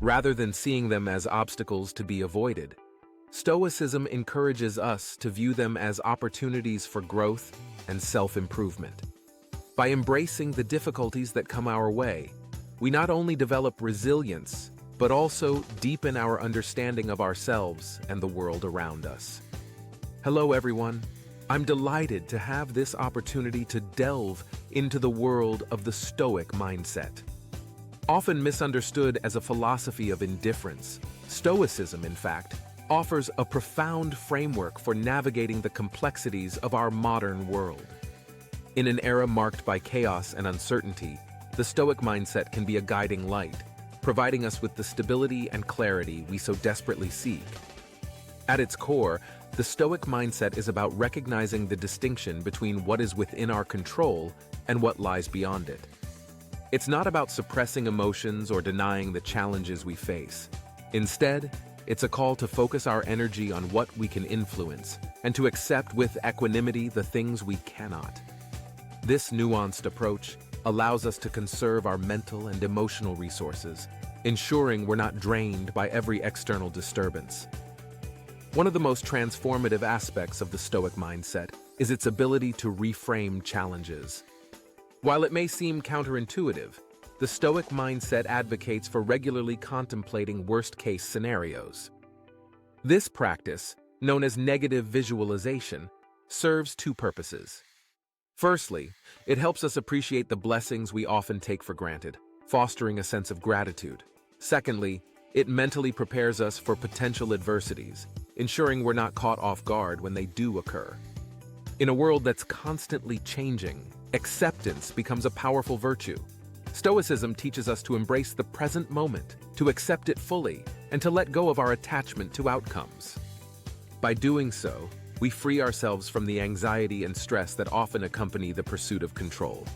rather than seeing them as obstacles to be avoided. Stoicism encourages us to view them as opportunities for growth and self-improvement. By embracing the difficulties that come our way, we not only develop resilience, but also deepen our understanding of ourselves and the world around us. Hello everyone, I'm delighted to have this opportunity to delve into the world of the Stoic mindset. Often misunderstood as a philosophy of indifference, Stoicism, in fact, offers a profound framework for navigating the complexities of our modern world. In an era marked by chaos and uncertainty, the Stoic mindset can be a guiding light, providing us with the stability and clarity we so desperately seek. At its core, the Stoic mindset is about recognizing the distinction between what is within our control and what lies beyond it. It's not about suppressing emotions or denying the challenges we face. Instead, it's a call to focus our energy on what we can influence and to accept with equanimity the things we cannot. This nuanced approach allows us to conserve our mental and emotional resources, ensuring we're not drained by every external disturbance. One of the most transformative aspects of the Stoic mindset is its ability to reframe challenges. While it may seem counterintuitive, the Stoic mindset advocates for regularly contemplating worst-case scenarios. This practice, known as negative visualization, serves two purposes. Firstly, it helps us appreciate the blessings we often take for granted, fostering a sense of gratitude. Secondly, it mentally prepares us for potential adversities, ensuring we're not caught off guard when they do occur. In a world that's constantly changing, acceptance becomes a powerful virtue. Stoicism teaches us to embrace the present moment, to accept it fully, and to let go of our attachment to outcomes. By doing so, we free ourselves from the anxiety and stress that often accompany the pursuit of control.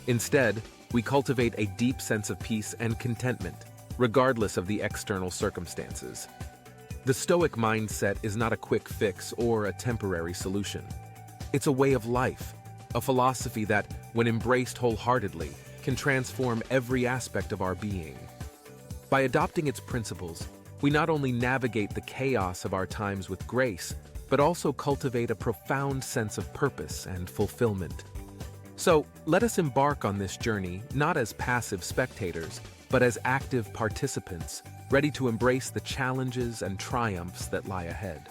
Instead, we cultivate a deep sense of peace and contentment, regardless of the external circumstances. The Stoic mindset is not a quick fix or a temporary solution. It's a way of life, a philosophy that, when embraced wholeheartedly, can transform every aspect of our being. By adopting its principles, we not only navigate the chaos of our times with grace, but also cultivate a profound sense of purpose and fulfillment. So, let us embark on this journey not as passive spectators, but as active participants, ready to embrace the challenges and triumphs that lie ahead.